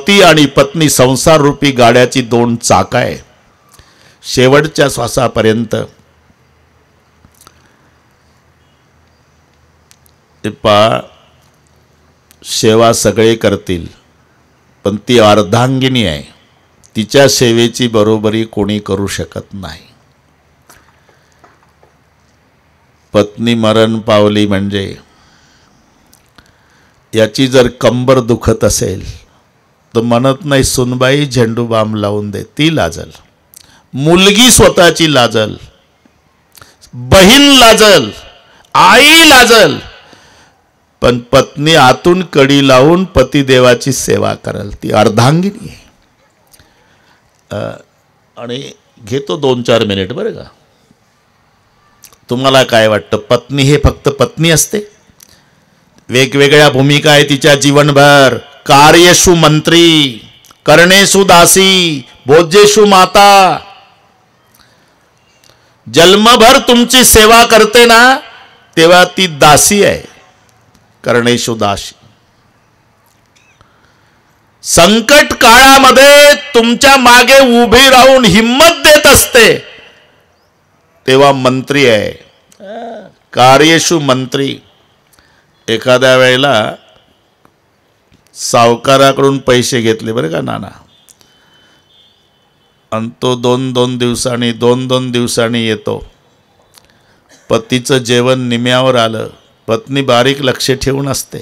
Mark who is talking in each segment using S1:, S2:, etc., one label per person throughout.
S1: पती आणि पत्नी संसार रूपी गाड्याची दोन चाक आहे. शेवटच्या श्वासापर्यंत सेवा सगळे करतील, पण ती अर्धांगिनी आहे. तिच्या सेवेची बरोबरी कोणी करू शकत नाही. पत्नी मरण पावली म्हणजे याची जर कंबर दुखत असेल तर म्हणत नाही सुनबाई झेंडू बाम लावून दे, ती लाजल. मुलगी स्वतःची लाजल, बहीण लाजल, आई लाजल, पण पत्नी आतून कडी लावून पतिदेवाची सेवा करल, ती अर्धांगिनी आहे. आणि घेतो 2-4 मिनिट बरं का. तुम्हाला काय वाटतं, पत्नी हे फक्त पत्नी असते? वेगवेगळ्या भूमिका आहे तिच्या जीवनभर. कार्येषु मंत्री, करणेषु दासी, भोज्येषु माता. जन्मभर तुमची सेवा करते ना, तेव्हा ती दासी आहे, करणेषु दासी. संकट काळामध्ये तुमच्या मागे उभी राहून हिम्मत देत असते, तेव्हा मंत्री आहे, कार्येषु मंत्री. एखाद्या वेळेला सावकाराकडून पैसे घेतले बरं का नाना, आणि तो 2-2 दिवसांनी 2-2 दिवसांनी येतो. पतीचं जेवण निम्यावर आलं, पत्नी बारीक लक्ष ठेवून असते.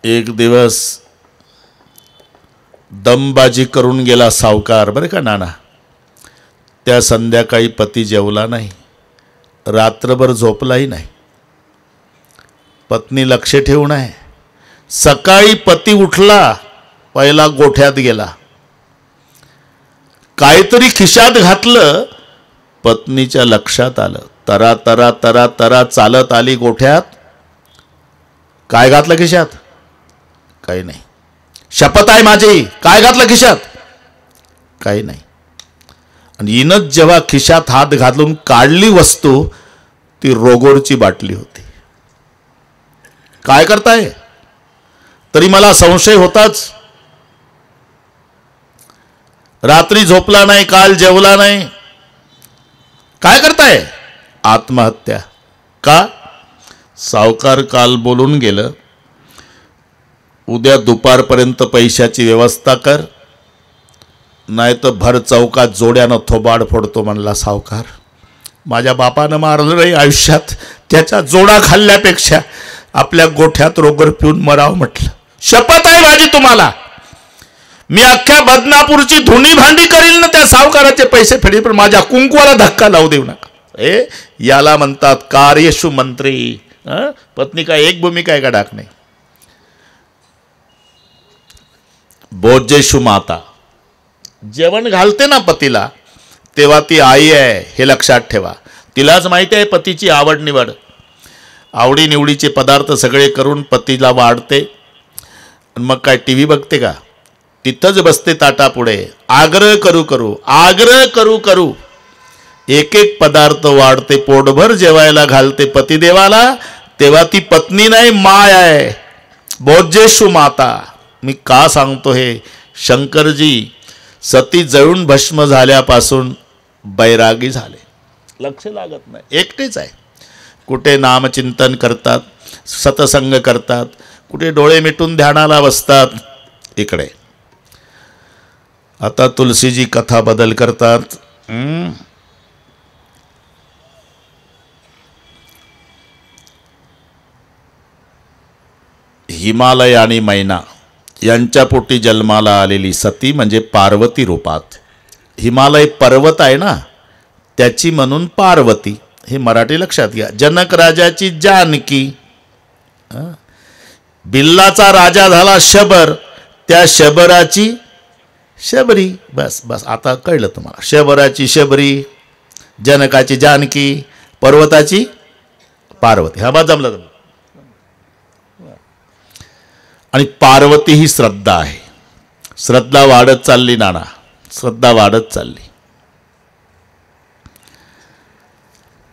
S1: एक दिवस दमबाजी करून गेला सावकार बरं का नाना. त्या संध्याकाळी पती जेवला नाही, रात्रभर झोपलाही नाही. पत्नी लक्ष ठेवून आहे. सकाळी पती उठला, पहिला गोठ्यात गेला, काहीतरी खिशात घातलं. पत्नीच्या लक्षात आलं. तरा तरा तरा तरा चालत आली गोठ्यात. काय घातलं खिशात? काही नाही. शपथ आहे माझी, काय घातलं खिशात? काही नाही. आणि हिनंच जेव्हा खिशात हात घालून काढली वस्तू, ती रोगोरची बाटली होती. काय करताय? तरी मला संशय होताच. रात्री झोपला नाही, काल जेवला नाही, काय करताय? आत्महत्या. का? सावकार काल बोलून गेलं, उद्या दुपारपर्यंत पैशाची व्यवस्था कर, नाही तर भर चौकात जोड्यानं थोबाड फोडतो म्हणला सावकार. माझ्या बापानं मारलं नाही आयुष्यात, त्याच्या जोडा खाल्ल्यापेक्षा आपल्या गोठ्यात रोगर पिऊन मरावं म्हटलं. शपथ आहे माझी तुम्हाला, मी अख्ख्या बदनापूरची धुणी भांडी करील ना त्या सावकाराचे पैसे फेडील, पण माझ्या कुंकवाला धक्का लावू देऊ नका. याला म्हणतात कार्येषु मंत्री. पत्नी का एक भूमिका आहे का डाक नाही. भोज्येषु माता. जेवण घालते ना पतीला, तेव्हा ती आई आहे, हे लक्षात ठेवा. तिलाच माहिती आहे पतीची आवड निवड. आवडीनिवडीचे पदार्थ सगळे करून पतीला वाढते. मग काय टी व्ही बघते का? तिथंच बसते ताटापुढे. आग्रह करू करू एक एक पदार्थ वाढते, पोटभर जेवायला घालते पतिदेवाला. तेव्हा ती पत्नी नाही, माय आहे. भोज्येषु माता. मी का सांगतो हे? शंकरजी सती जळून भस्म झाल्यापासून बैरागी झाले, लक्ष लागत नाही, एकटेच आहे. कुठे नामचिंतन करतात, सतसंग करतात, कुठे डोळे मिटून ध्यानाला बसतात. इकडे आता तुलसीजी कथा बदल करतात. हिमालय आणि मैना यांच्या पोटी जन्माला आलेली सती म्हणजे पार्वती रूपात. हिमालय पर्वत आहे ना, त्याची म्हणून पार्वती. हे मराठी लक्षात घ्या. जनक राजाची जानकी, बिल्लाचा राजा झाला शबर, त्या शबराची शबरी. बस बस आता कळलं तुम्हाला. शबराची शबरी, जनकाची जानकी, पर्वताची पार्वती. हा बा जमलं. आणि पार्वती ही श्रद्धा आहे. श्रद्धा वाढत चालली नाना, श्रद्धा वाढत चालली.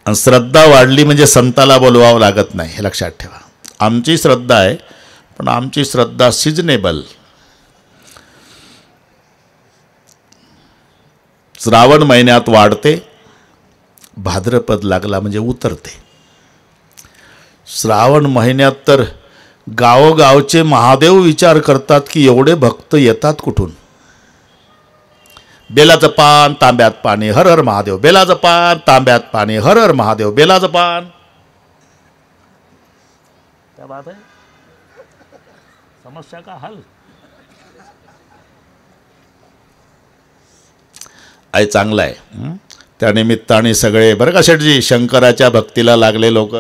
S1: आणि श्रद्धा वाढली म्हणजे संताला बोलवावं लागत नाही, हे लक्षात ठेवा. आमची श्रद्धा आहे, पण आमची श्रद्धा सिजनेबल. श्रावण महिन्यात वाढते, भाद्रपद लागला म्हणजे उतरते. श्रावण महिन्यात तर गावोगावचे महादेव विचार करतात की एवढे भक्त येतात कुठून. बेलाचं पान तांब्यात पाणी, हर हर महादेव. बेलाचं पान तांब्यात पाणी, हर हर महादेव. बेलाचं पान, क्या बात है, समस्या का हल. आहे चांगलं आहे. त्या निमित्ताने सगळे बरं का शेठजी, शंकराच्या भक्तीला लागले लोक.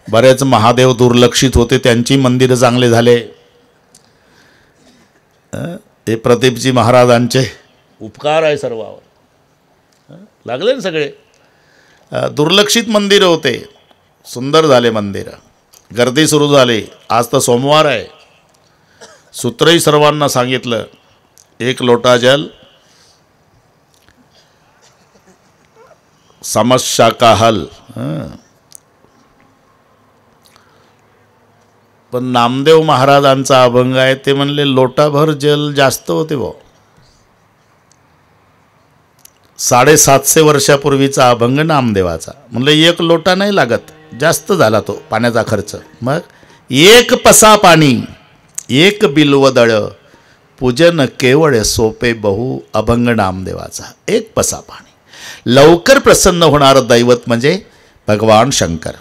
S1: बरेच महादेव दुर्लक्षित होते, त्यांची मंदिरं चांगले झाले. हे प्रदीपजी महाराजांचे उपकार आहे सर्वावर. लागले ना सगळे. दुर्लक्षित मंदिरं होते, सुंदर झाले मंदिरं. गर्दी सुरू झाली. आज तर सोमवार आहे. सूत्रही सर्वांना सांगितलं, 1 लोटा जल, समस्या का हल. पण नामदेव महाराजांचा अभंग आहे, ते म्हणले लोटाभर जल जास्त होते भाऊ. 750 वर्षापूर्वीचा अभंग नामदेवाचा. म्हणलं 1 लोटा नाही लागत, जास्त झाला तो पाण्याचा खर्च. मग 1 पसा पाणी, 1 बिल्वदळ, पूजन केवळ सोपे बहु. अभंग नामदेवाचा. 1 पसा पाणी. लवकर प्रसन्न होणारं दैवत म्हणजे भगवान शंकर.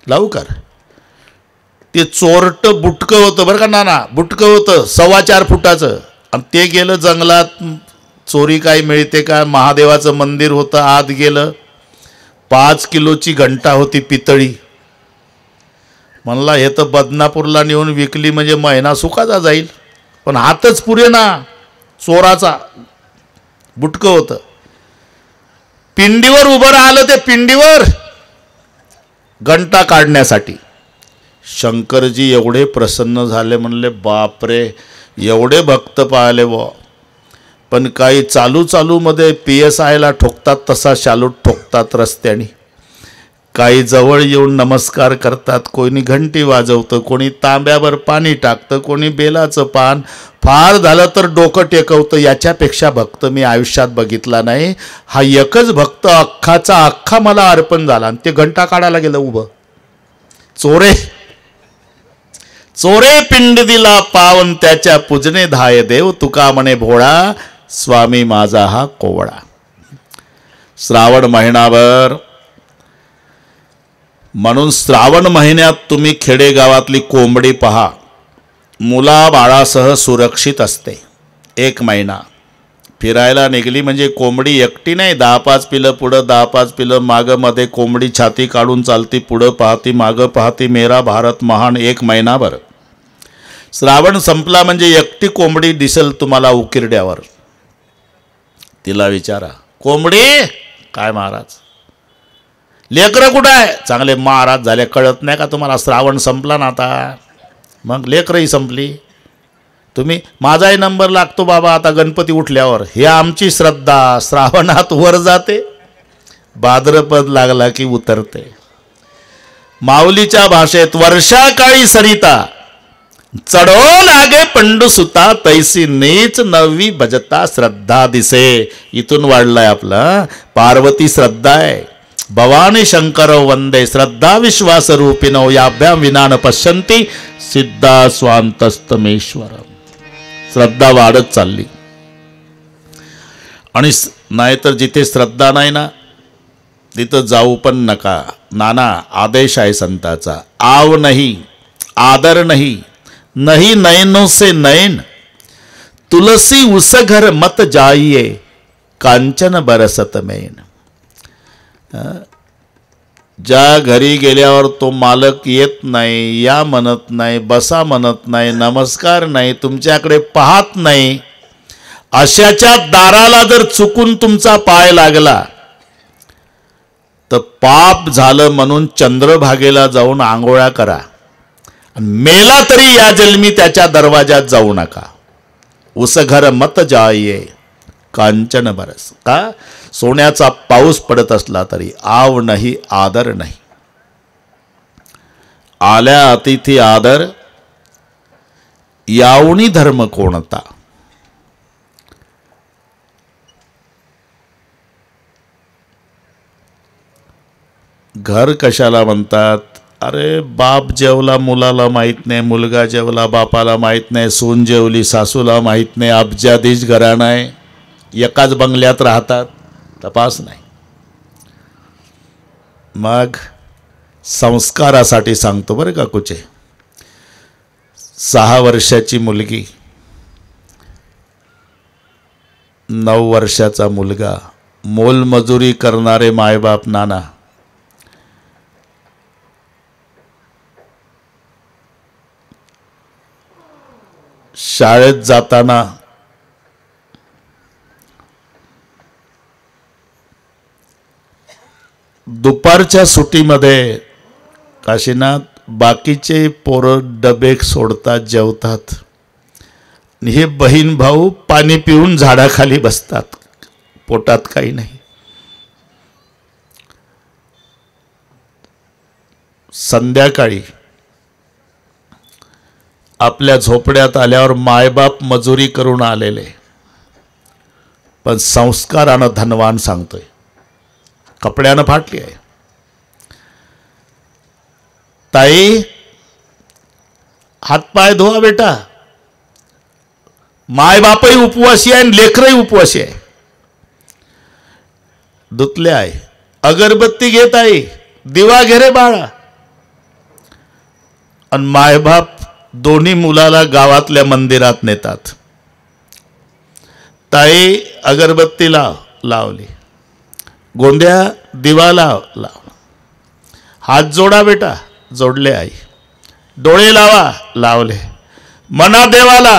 S1: लवकर. ते चोरटं बुटकं होतं बरं का नाना, बुटकं होतं 4.25 फुटाचं. आणि ते गेलं जंगलात. चोरी काय मिळते का. महादेवाचं मंदिर होतं, आत गेलं. 5 किलोची घंटा होती पितळी. म्हणला हे तर बदनापूरला नेऊन विकली म्हणजे महिना सुखाचा जाईल. पण हातच पुरे ना, चोराचा बुटकं होतं. पिंडीवर उभं राहिलं ते, पिंडीवर घंटा काढण्यासाठी. शंकरजी एवढे प्रसन्न झाले, म्हणले बापरे एवढे भक्त पाहिले बुवा. पण काही चालूमध्ये PSIला ठोकतात तसा शालूट ठोकतात रस्त्याने. काही जवळ येऊन नमस्कार करतात, कोणी घंटी वाजवतं, कोणी तांब्यावर पाणी टाकतं, कोणी बेलाचं पान. फार झालं तर डोकं टेकवतं. याच्यापेक्षा भक्त मी आयुष्यात बघितला नाही. हा एकच भक्त अख्खाचा अख्खा मला अर्पण झाला. आणि ते घंटा काढायला गेलं उभं. चोरे चोरे पिंड दिला पावन, त्याच्या पूजने धाय देव. तुका म्हणे भोळा, स्वामी माझा हा कोवळा. श्रावण महिनाभर. म्हणून श्रावण महिन्यात तुम्ही खेडेगावातली कोंबडी पहा, मुलाबाळासह सुरक्षित असते. 1 महिना फिरायला निघली म्हणजे कोंबडी एकटी नाही, 10-5 पिलं पुढं, 10-5 पिलं मागं. मध्ये कोंबडी छाती काढून चालती, पुढं पाहती मागं पाहती. मेरा भारत महान. 1 महिनाभर. श्रावण संपला म्हणजे एकटी कोंबडी दिसेल तुम्हाला उकिरड्यावर. तिला विचारा, कोंबडी काय महाराज, लेकरं कुठं आहे. चांगले महाराज झाले, कळत नाही का तुम्हाला. श्रावण संपला ना आता. मग लेकरही संपली. तुम्ही माझाही नंबर लागतो बाबा आता गणपती उठल्यावर. हे आमची श्रद्धा. श्रावणात वर जाते, भाद्रपद लागला की उतरते. माऊलीच्या भाषेत वर्षाकाळी सरिता, चढो लागे पंडू सुता, तैसी नीच नवी भजता श्रद्धा दिसे. इथून वाढलाय आपला. पार्वती श्रद्धा आहे. भवानी शंकर वंदे श्रद्धा विश्वास रूपिणो, याभ्याम विना न पश्यन्ति सिद्धा स्वांतस्तमेश्वर. श्रद्धा वाढत चालली. आणि नाहीतर जिथे श्रद्धा नाही ना तिथं जाऊ पण नका. नाना आदेश आहे संताचा. आव नाही, आदर नाही, नहीं नयनों से नयन, तुलसी उस घर मत जाइए, कांचन बरसत मैन. ज्या घरी गेल्यावर तो मालक येत नाही, या म्हणत नाही, बसा म्हणत नाही, नमस्कार नाही, तुमच्याकडे पाहत नाही, अशाच्या दाराला जर चुकून तुमचा पाय लागला तर पाप झालं म्हणून चंद्रभागेला जाऊन आंघोळ्या करा. मेला तरी या जन्मी त्याच्या दरवाजात जाऊ नका. उस घर मत जाइये, कांचन बरस. का सोन्याचा पाऊस पडत असला तरी आव नाही, आदर नाही. आल्या अतिथी आदर, यावणी धर्म कोणता. घर कशाला म्हणतात. अरे बाप जेवला मुलाला माहीत नाही, मुलगा जेवला बापाला माहीत नाही, सून जेवली सासूला माहीत नाही, अब्जाधीश घराणं आहे, एकाच बंगल्यात राहतात, तपास नाही. मग संस्कारासाठी सांगतो बरं का कुचे. 6 वर्षाची मुलगी, 9 वर्षाचा मुलगा, मोलमजुरी करणारे मायबाप नाना, शाळेत जाताना दुपारच्या सुट्टीमध्ये काशीनाथ बाकीचे पोरं डबे सोडतात, जेवतात, हे बहीण भाऊ पाणी पिऊन झाडाखाली बसतात, पोटात काही नाही. संध्याकाळी आपल्या झोपड्यात आल्यावर मायबाप मजुरी करून आलेले, पण संस्कारानं धनवान सांगतोय, कपड्यानं फाटली आहे. ताई हातपाय धुवा बेटा. मायबापही उपवासी आहे आणि लेकरही उपवासी आहे. धुतले आहे, अगरबत्ती घेत आहे, दिवा घे रे बाळा. आणि मायबाप दोन्ही मुलाला गावातल्या मंदिरात नेतात. ताई अगरबत्ती लावली, गोंद्या दिवा लाव, हात जोडा बेटा, जोडले आई. डोळे लावले, मना देवाला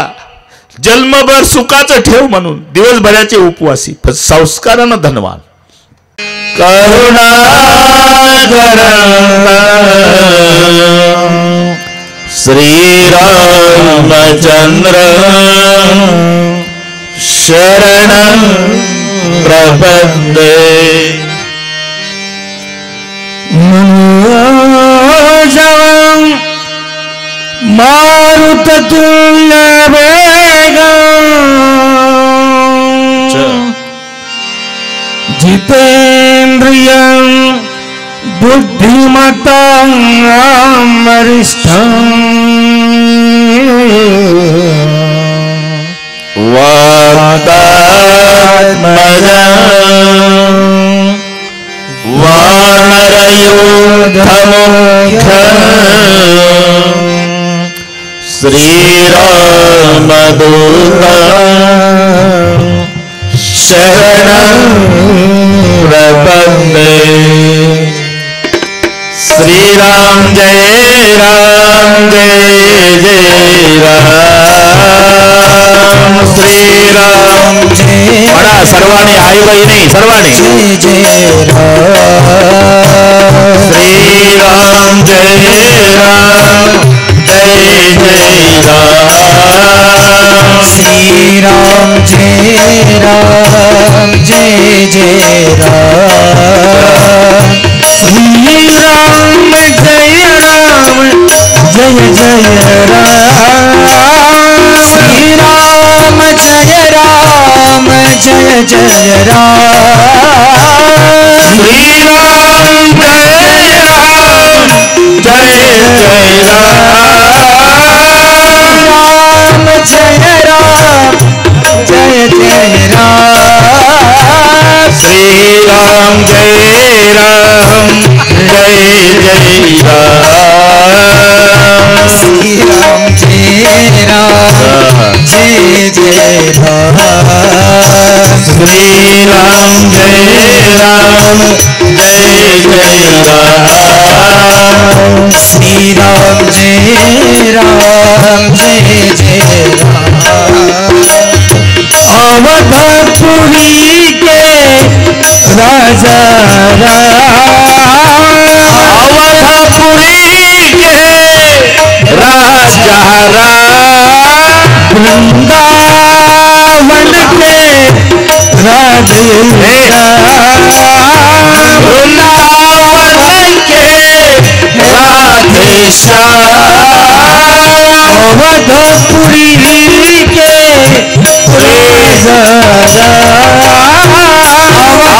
S1: जन्मभर सुखाचं ठेव म्हणून दिवसभराचे उपवासी, संस्कारानं धनवान. करुणा श्री रामचंद्र शरण प्रपद्ये.
S2: मारुत तुल्य वेग जितेन्द्रिय बुद्धिमतां वरिष्ठं
S1: वातात्मजं वानरयोधमुख्यं श्रीरामदूतं शरणं प्रपद्ये. श्री राम जय राम जय जय राम. श्री राम म्हणा सर्वांनी, आई बहिणी सर्वांनी.
S2: जय
S1: श्री राम जय राम जय जय राम.
S2: श्री राम जय राम जय जय राम. श्री राम जय राम जय जय राम. श्री राम जय राम जय जय राम.
S1: श्री राम जय राम जय जय राम.
S2: राम जय राम जय जय राम.
S1: श्री राम जय राम जय जय राम.
S2: श्री राम जय राम जय जय राम.
S1: श्री राम जय राम जय जय राम.
S2: श्री राम जय राम जय जय राम. अवधपुरी के राजा
S1: अवधपुरी के राजा
S2: वृंदावन के
S1: वृंदावन के राधेश्याम.
S2: राधेश्याम. पुरी के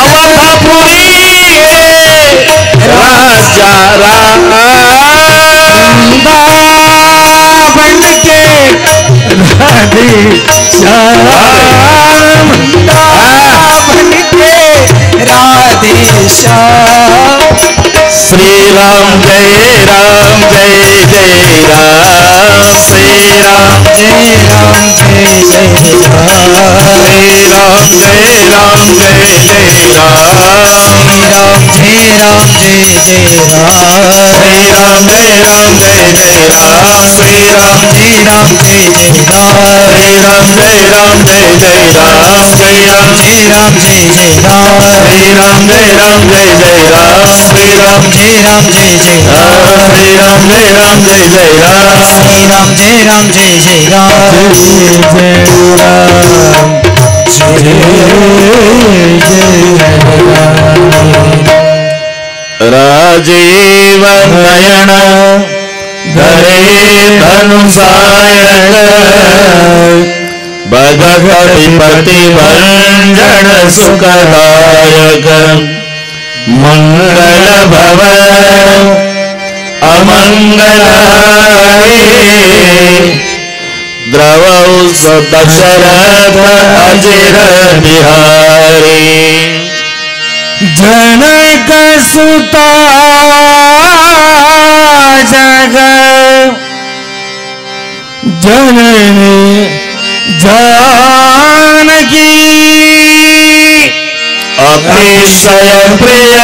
S1: अवधपुरी राजा राम
S2: बन के राधे श्याम बन के राधे श्याम
S1: श्री राम जय राम जय जय राम श्री राम
S2: जय राम जय जय राम
S1: श्री राम जय राम जय जय राम
S2: राम जय राम जय जय राम
S1: श्री राम जय राम जय जय राम श्री राम
S2: जय राम जय जय राम
S1: श्री राम जय राम जय जय राम श्री राम
S2: जय राम जय जय राम
S1: श्री राम जय राम जय जय राम श्री राम
S2: जय राम जय जय राम
S1: श्री राम जय राम जय जय राम
S2: श्री राम जय राम जय जय राम
S1: राजीव नयन धरे धनुषायक भगवती भंजन सुखदायक मंगल भव अमंगल द्रवौ दशरथ अजिर बिहारी
S2: जनक सुता जग जननी जानकी
S1: अतिशय प्रिय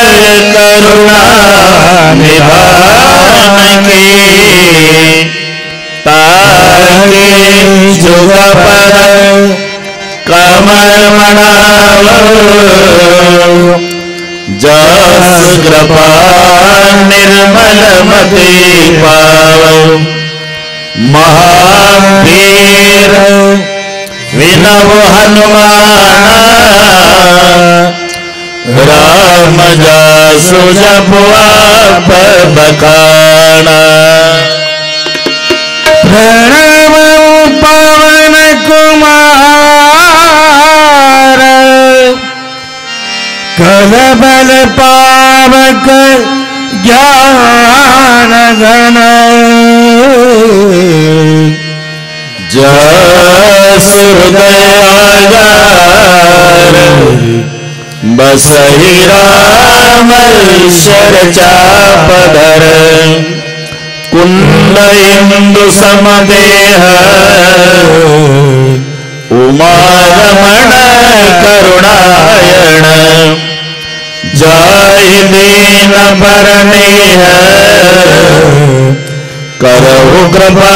S1: करुणा निधान की ताके जुग पर कमल मनाव जस कृपा निर्मल मति पाव महावीर विनव हनुमान राम जासु जपुआ बखाना
S2: प्रणव पवन कुमार कलबल पावक ज्ञान घन
S1: जस हृदयागार बसहि राम शरचा पधर कुंड इंदु समदेह उमारमण करुणायण जय दीन परनेह करहु कृपा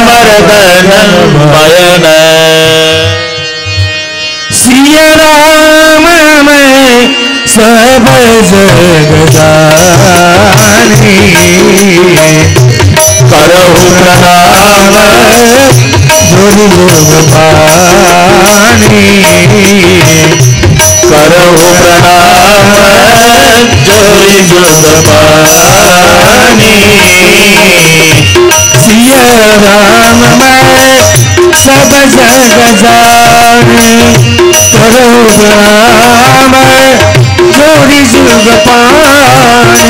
S1: मर्दन मयन
S2: सिय राम में सब जग जानी
S1: करहु प्रणाम
S2: जोरि लोग पानी
S1: करहु प्रणाम जोरि जुग पानी
S2: सिय राम में सब जग जानी करो राम जोड़ी जुग पानी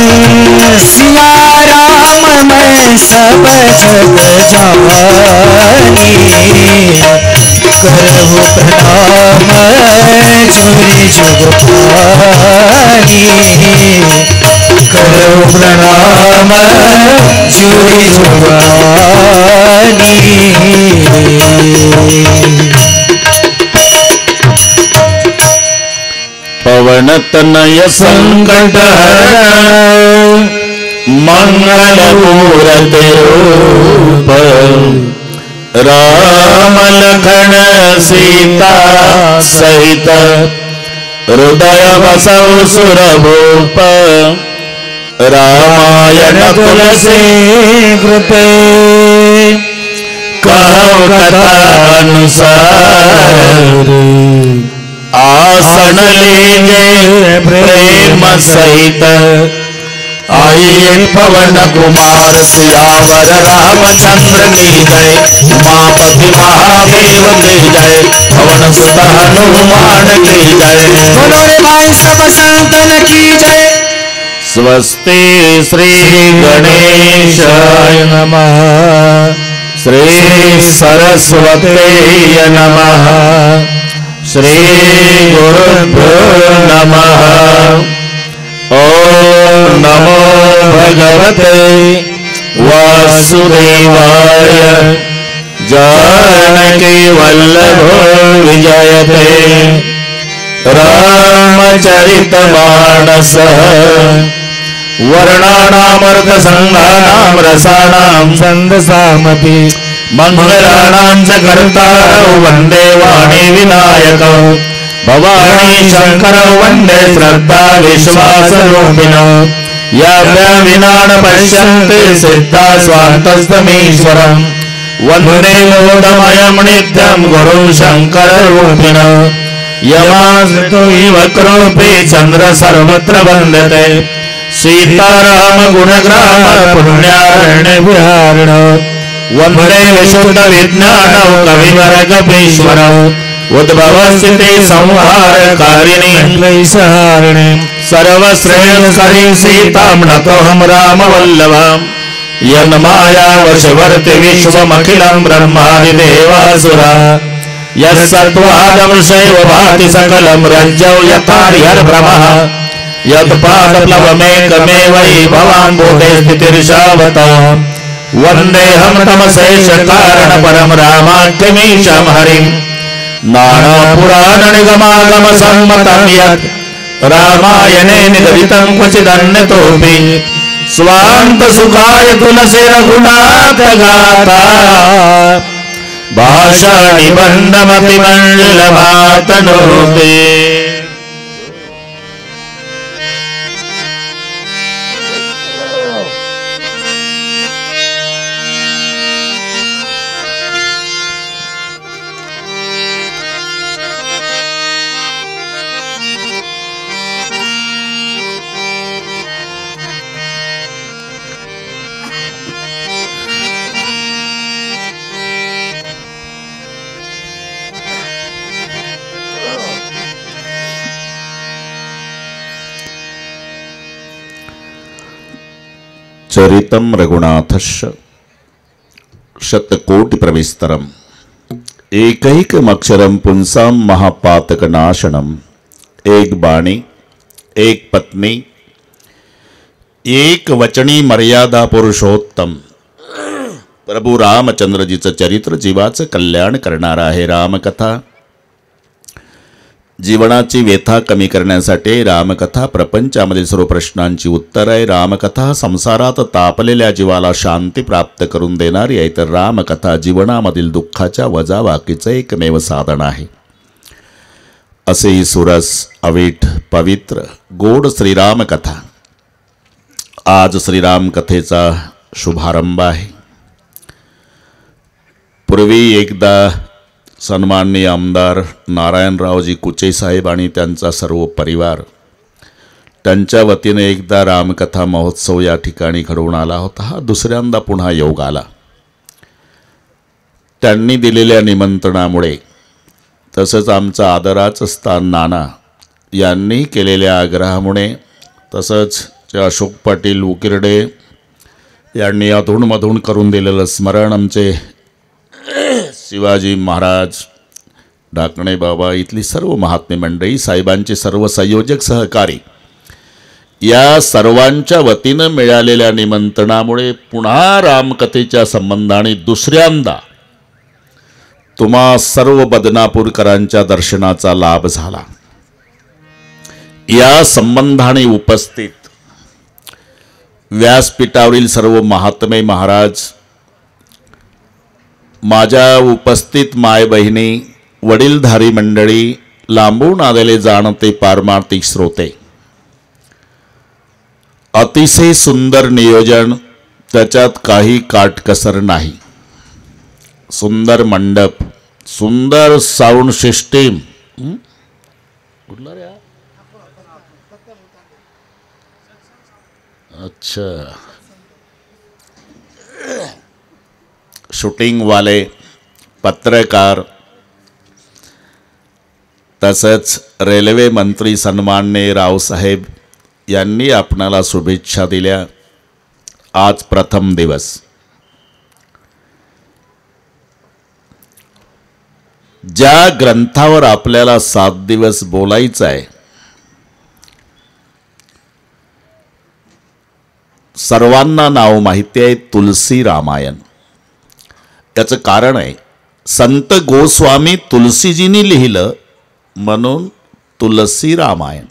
S2: सिया राम में सब जग जानी करहु प्रणाम जोड़ी जुग पानी करहु प्रणाम जोड़ी जुग पानी
S1: पवन तनय संकट मंगल मूर्ति रूप राम लखन सीता सहित हृदय बसौ सुरभूप रामायण तुलसी
S2: कृते
S1: कहो कथा अनुसार आसन लीजे प्रेम सहित आई पवन कुमार सियावर रामचंद्र की जय। उमापति महादेव की जय। पवन सुत हनुमान की जय।
S2: बोलो रे भाई सब संतन की जय।
S1: स्वस्ति श्री गणेशाय नमः। श्री सरस्वती नमः। श्री गुरुभ्यो नमः। ओम नमो भगवते वासुदेवाय। जानकी वल्लभो विजयते रामचरितमानसः। वर्णानामर्धसंगानां रसानां छन्दसामपि मंगलानां च कर्तारौ वन्दे वाणी विनायकौ। भवानी शंकरौ वन्दे श्रद्धा विश्वासरूपिणौ। याभ्यां विना न पश्यन्ति सिद्धा स्वान्तस्तमीश्वरम्। वन्दे मोदमयं नित्यं गुरुं शङ्कररूपिणौ। यमास्तु इव कृपे चन्द्र सर्वत्र वन्दते। सीताराम गुणग्राम पुण्यारण्य विहारिणौ। वन्दे विशुद्ध विज्ञानौ कविवरगपीश्वरौ। उद्भव स्थिति संहारकारिणी क्लेशहारिणी। सर्वश्रेयस्करी सीतां नतोऽहं रामवल्लभां। यन्माया वशवर्ति विश्वमखिलं ब्रह्मादिदेवासुरा। यत्सत्त्वादंशैव भाति सकलं रज्जौ यथार्यर्भ्रमः। यत्पादप्लवमेकमेवै भवान् भूते स्थितिर्षावताम्। वन्देऽहं तमशेषकारणपरं रामाख्यमीशं हरिम्। नानापुराणनिगमागमसम्मतं यत् रामायणे निगदितं क्वचिदन्यतोऽपि। स्वान्तसुखाय तुलसी रघुनाथगाथा। भाषानिबन्धमपि मल्लभातनोते। चरितं रघुनाथस्य शतकोटि प्रविस्तरम्। एकैकमक्षरं पुंसां महापातकनाशनम्। एक बाणी, एक पत्नी, एक वचनी मर्यादा पुरुषोत्तम। प्रभू रामचंद्रजीचं चरित्र जीवाचं कल्याण करणार आहे। रामकथा जीवनाची व्यथा कमी करण्यासाठी, रामकथा प्रपंचामधील सर्व प्रश्नांची उत्तर आहे। रामकथा संसारात तापलेल्या जीवाला शांती प्राप्त करून देणारी आहे, तर रामकथा जीवनामधील दुःखाच्या वजाबाकीचं एकमेव साधन आहे। असे ही सुरस अवीट पवित्र गोड श्रीरामकथा। आज श्रीराम कथेचा शुभारंभ आहे। पूर्वी एकदा सन्माननीय आमदार नारायणरावजी कुचे साहेब आणि त्यांचा सर्व परिवार त्यांच्या वतीने एकदा रामकथा महोत्सव या ठिकाणी घडवून आला होता। हा दुसऱ्यांदा पुन्हा योग आला। त्यांनी दिलेल्या निमंत्रणामुळे, तसंच आमचं आदराचं स्थान नाना यांनी केलेल्या आग्रहामुळे, तसंच अशोक पाटील उकिरडे यांनी अधूनमधून करून दिलेलं स्मरण, आमचे शिवाजी महाराज ढाकणे बाबा, इथली सर्व महात्मे मंडळी, साहेबांचे सर्व संयोजक सहकारी, या सर्वांच्या वतीनं मिळालेल्या निमंत्रणामुळे पुन्हा रामकथेच्या संबंधाने दुसऱ्यांदा तुम्हा सर्व बदनापूरकरांच्या दर्शनाचा लाभ झाला। या संबंधाने उपस्थित व्यासपीठावरील सर्व महात्मे महाराज, माझ्या उपस्थित माय बहिणी, वडीलधारी मंडळी, लांबून आलेले जाणते पारमार्थिक श्रोते, अतिशय सुंदर नियोजन, त्याच्यात काही काटकसर नाही। सुंदर मंडप, सुंदर साऊंड सिस्टीम, अच्छा, शूटिंगवाले, पत्रकार, तसंच रेल्वे मंत्री सन्माननीय रावसाहेब यांनी आपणाला शुभेच्छा दिल्या. आज प्रथम दिवस. ज्या ग्रंथावर आपल्याला 7 दिवस बोलायचं आहे, सर्वांना नाव माहिती आहे, तुलसी रामायण. त्याचं कारण आहे, संत गोस्वामी तुलसीजींनी लिहिलं म्हणून तुलसी रामायण.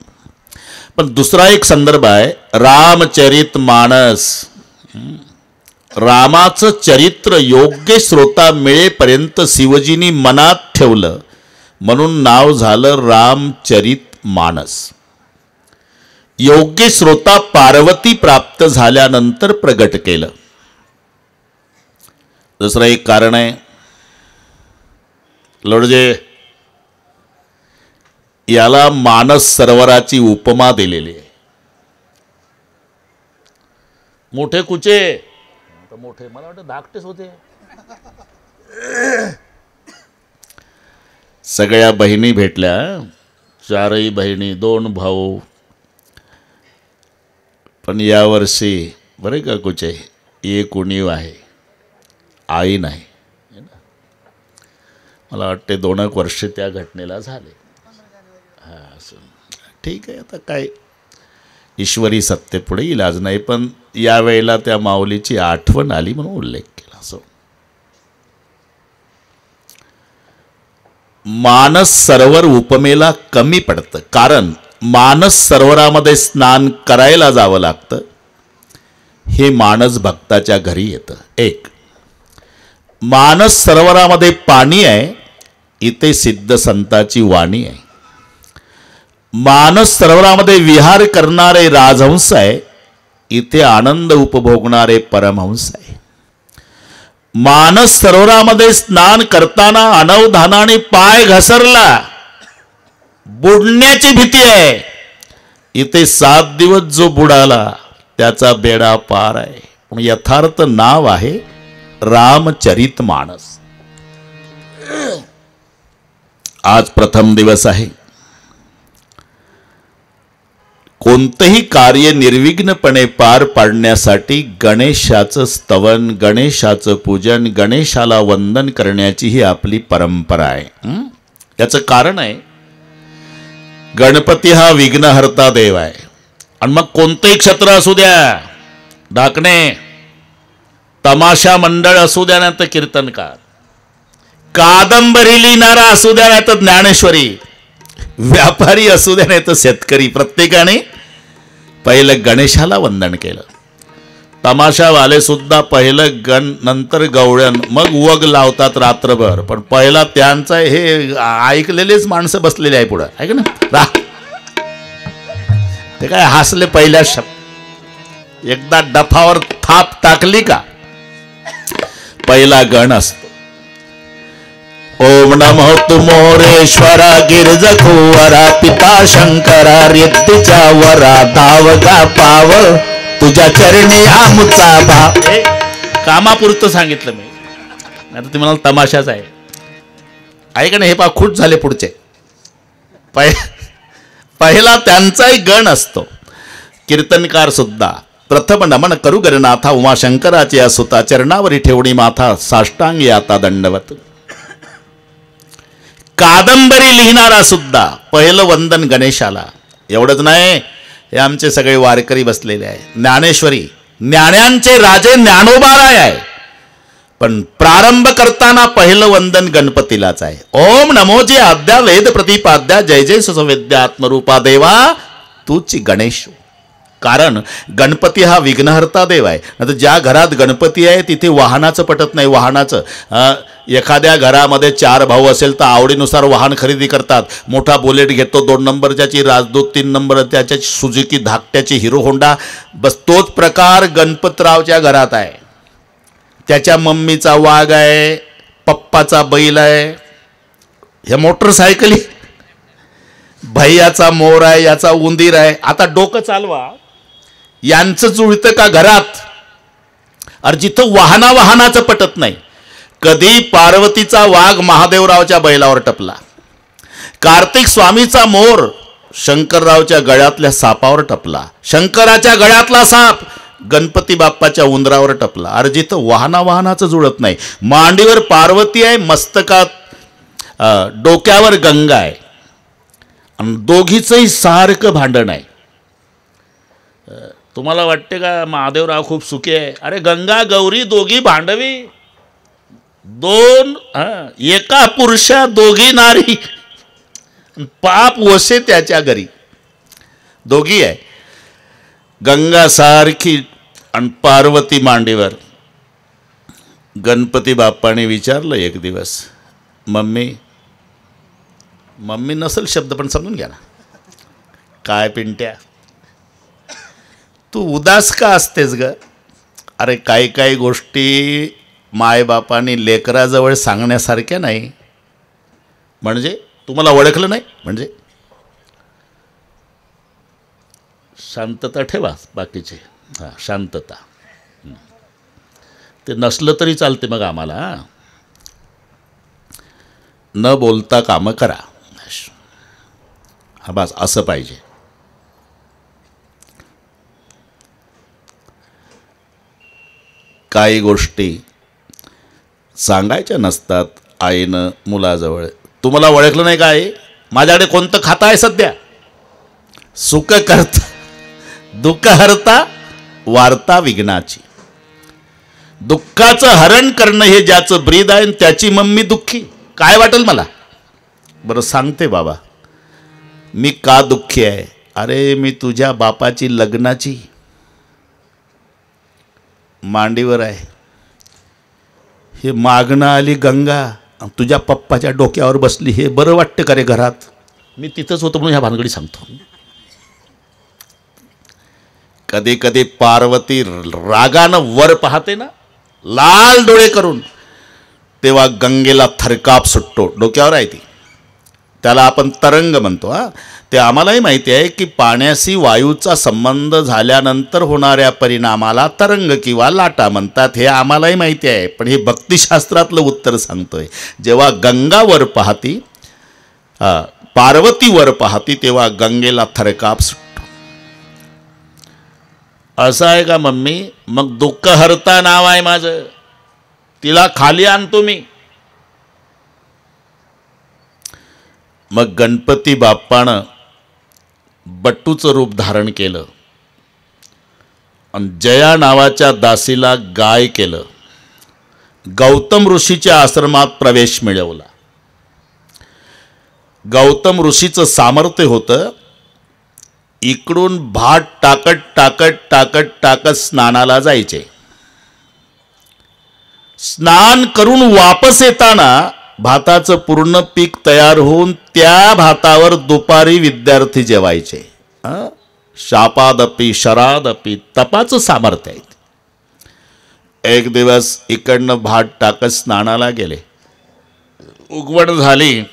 S1: पण दुसरा एक संदर्भ आहे, रामचरित मानस. रामाचं चरित्र योग्य श्रोता मिळेपर्यंत शिवजींनी मनात ठेवलं म्हणून नाव झालं रामचरित मानस. योग्य श्रोता पार्वती प्राप्त झाल्यानंतर प्रगट केलं. दुसरं एक कारण आहे, लोडजे, याला मानस सरोवराची उपमा दिलेली आहे. मोठे कुचे, मोठे मला वाटतं धाकटेच होते. सगळ्या बहिणी भेटल्या, 4ही बहिणी, 2 भाऊ. पण यावर्षी बरे का कुचे, एक उणीव आहे, आई नाही. मला वाटते 2 वर्ष त्या घटनेला झाले. हां, असं ठीक आहे, आता काय ईश्वरी सत्तेपुढे इलाज नाही. पण यावेळेला त्या माऊलीची आठवण आली म्हणून उल्लेख केला. असो, मानस सरोवर उपमेला कमी पडतं, कारण मानस सरोवरामध्ये स्नान करायला जावं लागतं. हे मानस भक्ताच्या घरी येतं. एक, मानस सरोवरामध्ये पाणी आहे, इथे सिद्ध संताची वाणी आहे. मानस सरोवरामध्ये विहार करणारे राजहंस आहे, इथे आनंद उपभोगणारे परमहंस आहे. मानस सरोवरामध्ये स्नान करताना अनवधानाने पाय घसरला, बुडण्याची भीती आहे, इथे 7 दिवस जो बुडाला त्याचा बेडा पार आहे. पण यथार्थ नाव आहे रामचरित मानस. आज प्रथम दिवस आहे. कोणतंही कार्य निर्विघ्नपणे पार पाडण्यासाठी गणेशाचं स्तवन, गणेशाचं पूजन, गणेशाला वंदन करण्याची ही आपली परंपरा आहे. याचं कारण आहे, गणपती हा विघ्नहर्ता देव आहे. आणि मग कोणतंही क्षेत्र असू द्या, ढाकणे, तमाशा मंडळ असू द्या, नाही तर कीर्तनकार, कादंबरी लिहिणारा असू द्या, नाही तर ज्ञानेश्वरी, व्यापारी असू द्या, नाही तर शेतकरी, प्रत्येकाने पहिलं गणेशाला वंदन केलं. तमाशावाले सुद्धा पहिलं गण, नंतर गवळण, मग वग लावतात रात्रभर. पण पहिला त्यांचा हे ऐकलेलेच माणसं बसलेले आहे पुढं, ऐक ना रा, ते काय हसले पहिल्या शब्द. एकदा डफावर थाप टाकली का पहिला गण असतो. ओम नमो तुमोरेश्वरा गिरज कुवरा पिता शंकरा रिद्धीच्या वरा धावगा पाव तुझ्या चरणी आमचा भाव. कामापुरतं सांगितलं मी, आता ते म्हणाल तमाशाच आहे. ऐका ना, हे पा खूट झाले पुढचे. पहिला त्यांचाही गण असतो. कीर्तनकार सुद्धा प्रथम नमन करू गरनाथा उमाशंकराचे असुता चरणावरी ठेवणी माथा साष्टांगी आता दंडवत. कादंबरी लिहिणारा सुद्धा पहिलं वंदन गणेशाला. एवढंच नाही, हे आमचे सगळे वारकरी बसलेले आहे. ज्ञानेश्वरी, ज्ञान्यांचे राजे ज्ञानोबाराय आहे, पण प्रारंभ करताना पहिलं वंदन गणपतीलाच आहे. ओम नमोजी आद्या वेद प्रतिपाद्या जय जय सुसंवेद्या आत्मरूपा देवा तूच गणेश. कारण गणपती हा विघ्नहर्ता देव आहे. आता ज्या घरात गणपती आहे तिथे वाहनाचं पटत नाही. वाहनाचं एखाद्या घरामध्ये 4 भाऊ असेल तर आवडीनुसार वाहन खरेदी करतात. मोठा बुलेट घेतो, 2 नंबरच्याची राजदूत, 3 नंबर त्याच्याची सुझुकी धाकट्याची हिरो होंडा. बस तोच प्रकार गणपतरावच्या घरात आहे. त्याच्या मम्मीचा वाघ आहे, पप्पाचा बैल आहे, ह्या मोटरसायकली, भैयाचा मोर आहे, याचा उंदीर आहे. आता डोकं चालवा, यांचं जुळतं का घरात? अरे जिथं वाहनाचं पटत नाही. कधी पार्वतीचा वाघ महादेवरावच्या बैलावर टपला, कार्तिक स्वामीचा मोर शंकररावच्या गळ्यातल्या सापावर टपला, शंकराच्या गळ्यातला साप गणपती बाप्पाच्या उंदरावर टपला. अरे जिथं वाहनाचं जुळत नाही. मांडीवर पार्वती आहे, मस्तकात डोक्यावर गंगा आहे, आणि दोघीचंही सारखं भांडण आहे. तुम्हाला वाटते का महादेवराव खूप सुखी आहे? अरे गंगा गौरी दोघी भांडवी, एका पुरुषा दोघी नारी, पाप वसे त्याच्या घरी. दोघी आहे, गंगा सारखी आणि पार्वती मांडीवर. गणपती बाप्पाने विचारलं एक दिवस, मम्मी नसल शब्द पण समजून घ्या ना, काय पिंट्या तू उदास का असतेस ग? अरे काही गोष्टी मायबापाने लेकराजवळ सांगण्यासारख्या नाही. म्हणजे तुम्हाला ओळखलं नाही म्हणजे? शांतता ठेवा बाकीचे. हां, शांतता. ते नसलं तरी चालते मग आम्हाला. न बोलता कामं करा. हा बस, असं पाहिजे. काही गोष्टी सांगायच्या नसतात आईनं मुलाजवळ. तुम्हाला ओळखलं नाही काय? माझ्याकडे कोणतं खातं आहे सध्या? सुख करता दुःख हरता वार्ता विघ्नाची. दुःखाचं हरण करणं हे ज्याचं ब्रीद आहे, त्याची मम्मी दुःखी. काय वाटेल मला? बरं सांगते बाबा, मी का दुःखी आहे? अरे मी तुझ्या बापाची लग्नाची मांडीवर आहे. हे मागणं आली गंगा, तुझ्या पप्पाच्या डोक्यावर बसली. हे बरं वाटतं का रे घरात? मी तिथंच होतो म्हणून ह्या भानगडी सांगतो. कधी कधी पार्वती रागानं वर पाहते ना, लाल डोळे करून, तेव्हा गंगेला थरकाप सुटतो. डोक्यावर आहे ती, त्याला आपण तरंग म्हणतो. ते आम्हालाही माहिती आहे की पाण्याशी वायूचा संबंध झाल्यानंतर होणाऱ्या परिणामाला तरंग किंवा लाटा म्हणतात. हे आम्हालाही माहिती आहे, पण हे भक्तिशास्त्रातलं उत्तर सांगतोय. जेव्हा गंगा वर पाहती, पार्वती वर पाहती, तेव्हा गंगेला थरकाप सुटतो. असं आहे का मम्मी? मग दुःख हरता नाव आहे माझं, तिला खाली आणतो मी. मग गणपती बाप्पानं बट्टूचं रूप धारण केलं आणि जया नावाच्या दासीला गाय केलं. गौतम ऋषीच्या आश्रमात प्रवेश मिळवला. गौतम ऋषीचं सामर्थ्य होतं, इकडून भात टाकत स्नानाला जायचे. स्नान करून वापस येताना भाताचं पूर्ण पीक तयार होऊन त्या भातावर दुपारी विद्यार्थी जेवायचे. शापादपी शरादपी तपाचं सामर्थ्य आहे. एक दिवस इकडनं भात टाकत स्नानाला गेले. उगवण झाली.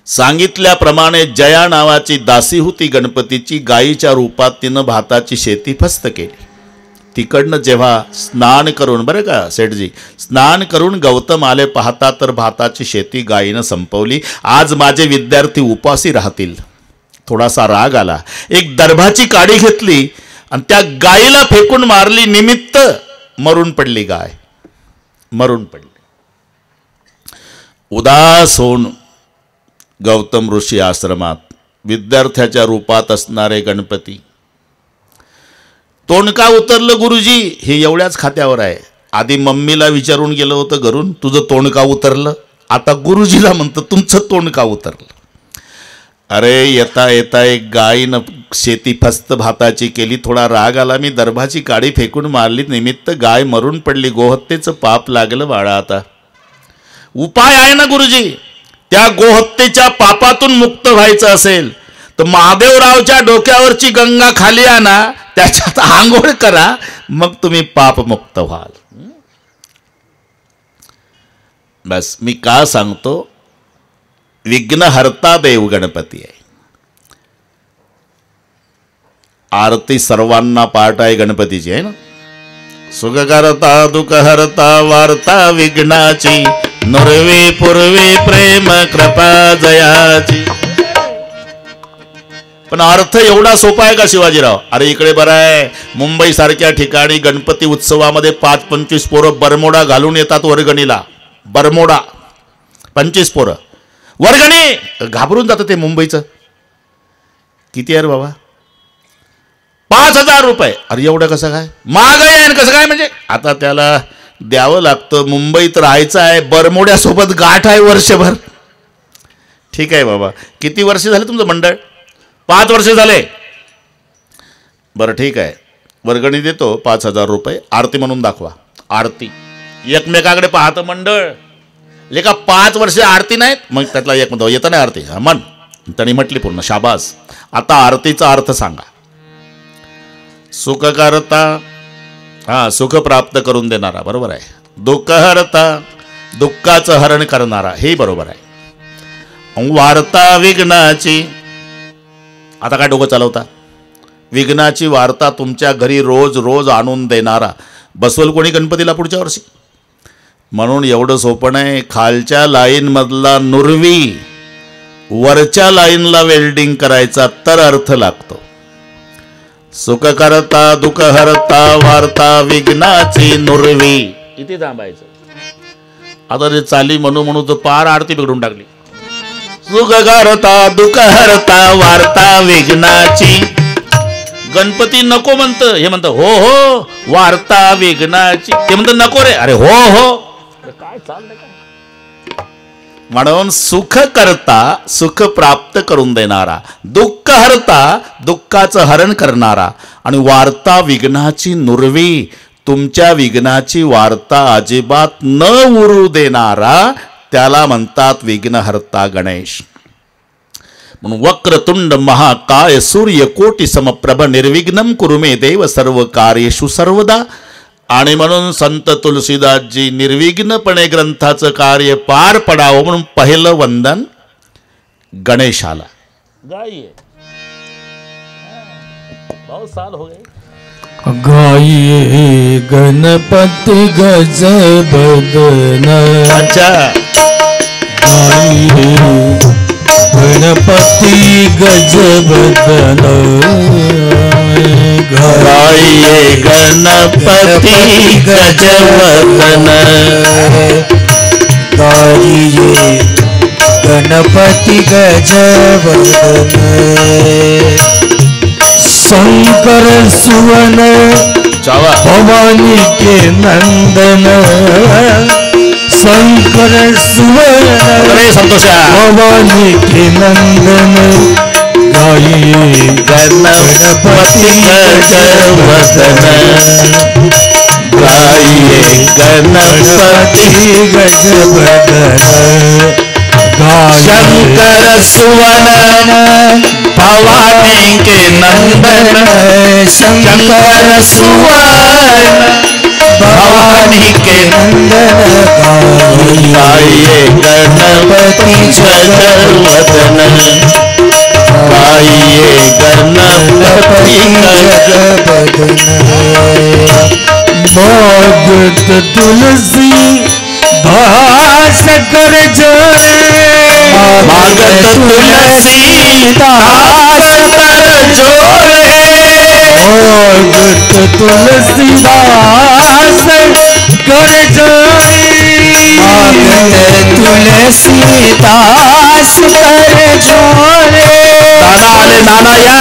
S1: सांगितल्याप्रमाणे जया नावाची दासी होती गणपतीची, गायीच्या रूपात तिनं भाताची शेती फस्त केली. तिकडनं जेव्हा स्नान करून, बरं का सेठजी, स्नान करून गौतम आले पाहता तर भाताची शेती गायीनं संपवली. आज माझे विद्यार्थी उपासी राहतील. थोडासा राग आला. एक दर्भाची काडी घेतली आणि त्या गायीला फेकून मारली. निमित्त मरून पडली गाय, मरून पडली. उदास होऊन गौतम ऋषी आश्रमात विद्यार्थ्याच्या रूपात असणारे गणपती. तोंड का उतरलं गुरुजी? हे एवढ्याच खात्यावर आहे. आधी मम्मीला विचारून गेलं होतं घरून, तुझं तोंड का उतरलं? आता गुरुजीला म्हणतं तुमचं तोंड का उतरलं? अरे येता येता एक गायीनं शेती फस्त भाताची केली. थोडा राग आला, मी दर्भाची काडी फेकून मारली. निमित्त गाय मरून पडली. गोहत्येचं पाप लागलं बाळा. आता उपाय आहे ना गुरुजी? त्या गोहत्येच्या पापातून मुक्त व्हायचं असेल तर महादेवरावच्या डोक्यावरची गंगा खाली आणा, त्याच्यात आंघोळ करा, मग तुम्ही पापमुक्त व्हाल. बस मी का सांगतो? विघ्नहर्ता देव गणपती आहे. आरती सर्वांना पाठ आहे गणपतीची, आहे ना. सुख करता दुःख हरता वार्ता विघ्नाची, नुरवी पूर्वी प्रेम कृपा जयाची. पण अर्थ एवढा सोपा आहे का शिवाजीराव? अरे इकडे बरं आहे, मुंबई सारख्या ठिकाणी गणपती उत्सवामध्ये 5-25 पोरं बरमोडा घालून येतात वर्गणीला. बरमोडा 25 पोरं वर्गणी घाबरून जातं. ते मुंबईचं किती आहे रे बाबा? 5,000 रुपये. अरे एवढं कसं काय? महागाई आहे कसं काय? म्हणजे आता त्याला द्यावं लागतं. मुंबईत राहायचं आहे, बरमोड्यासोबत गाठ आहे वर्षभर. ठीक आहे बाबा. किती वर्ष झाले तुमचं मंडळ? 5 वर्ष झाले. बरं ठीक आहे, वर्गणी देतो 5,000 रुपये. आरती म्हणून दाखवा. आरती एकमेकाकडे पाहतं मंडळ. लेका 5 वर्ष आरती नाहीत. मग त्यातला एक म्हणतो येतं नाही आरती. हा मन त्यांनी म्हटली पूर्ण. शाबास. आता आरतीचा अर्थ सांगा. सुख करता, हा सुख प्राप्त करून देणारा, बरोबर आहे. दुःख हरता, दुःखाचं हरण करणारा, हे बरोबर आहे. वार्ता विघ्नाची, आता काय डोकं चालवता? विघ्नाची वार्ता तुमच्या घरी रोज रोज आणून देणारा. बसवल कोणी गणपतीला पुढच्या वर्षी? म्हणून एवढं सोपं नाही. खालच्या लाईनमधला नुरवी वरच्या लाईनला वेल्डिंग करायचा तर अर्थ लागतो. सुख करता दुःख हरता वार्ता विघ्नाची नुरवी. इथे थांबायचं. आता ते चाली म्हणू तर पार आरती बिघडून टाकली. सुख करता दुःख हरता वार्ता विघ्नाची. गणपती नको म्हणतं, हे म्हणतं हो हो वार्ता विघ्नाची. ते म्हणतं नको रे. अरे हो हो. काय चाललंय काय? म्हणून सुख करता सुख प्राप्त करून देणारा, दुःख हरता दुःखाचं हरण करणारा, आणि वार्ता विघ्नाची नुरवी तुमच्या विघ्नाची वार्ता अजिबात न उरू देणारा, त्याला म्हणतात विघ्नहर्ता गणेश. म्हणून वक्रतुंड महाकाय सूर्यकोटी समप्रभ निर्विघ्नं कुरु मे देव सर्व कार्येषु सर्वदा. आणि म्हणून संत तुलसीदासजी निर्विघ्नपणे ग्रंथाचं कार्य पार पडावं म्हणून पहिलं वंदन गणेशाला गाइए. बहुत साल हो गए.
S2: गाइए गणपति गज बदन.
S1: अच्छा.
S2: गाइए गणपति गज बदन.
S1: गाइए गणपति गजवदन.
S2: गाइए गणपति गजवदन. शंकर सुवन भवानी के नंदन. शंकर सुवन भवानी के नंदन. गाइए गणपति गजवदन.
S1: गाइए गणपति
S2: गजवदन.
S1: शंकर सुवन भवानी के नंदन. शंकर सुवन भवानी के नंदन. गाइए गणपति गजवदन. गाइए गणपति गजवदन.
S2: भगत तुलसी दास कर जोरे.
S1: भगत तुलसी दास कर जोरे.
S2: भगत तुलसी दास कर जोरे. भगत तुलसी दास कर जोरे.
S1: नाना आले. नाना या.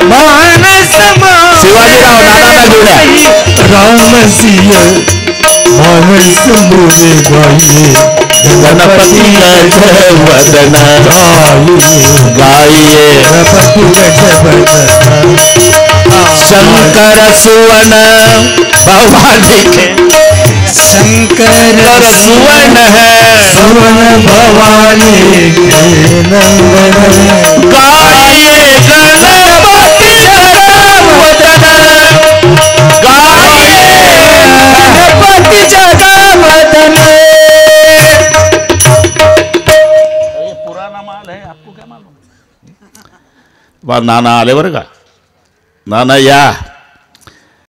S1: नाना
S2: मानस
S1: शिवाजीराव नानांना घेऊन या.
S2: राम सिंह मानस मोरे. गाइए
S1: गणपति गजवदन. गाइए
S2: गणपति गजवदन.
S1: शंकर सुवन भवानी के.
S2: शंकर
S1: सुवन है
S2: सुवन भवानी के नंदन.
S1: गाइए गणपति गजवदन. गाइए
S2: गणपति जगवदन.
S1: ये पुराना माल है, आपको क्या मालूम? नाना आले बरं का. नाना या.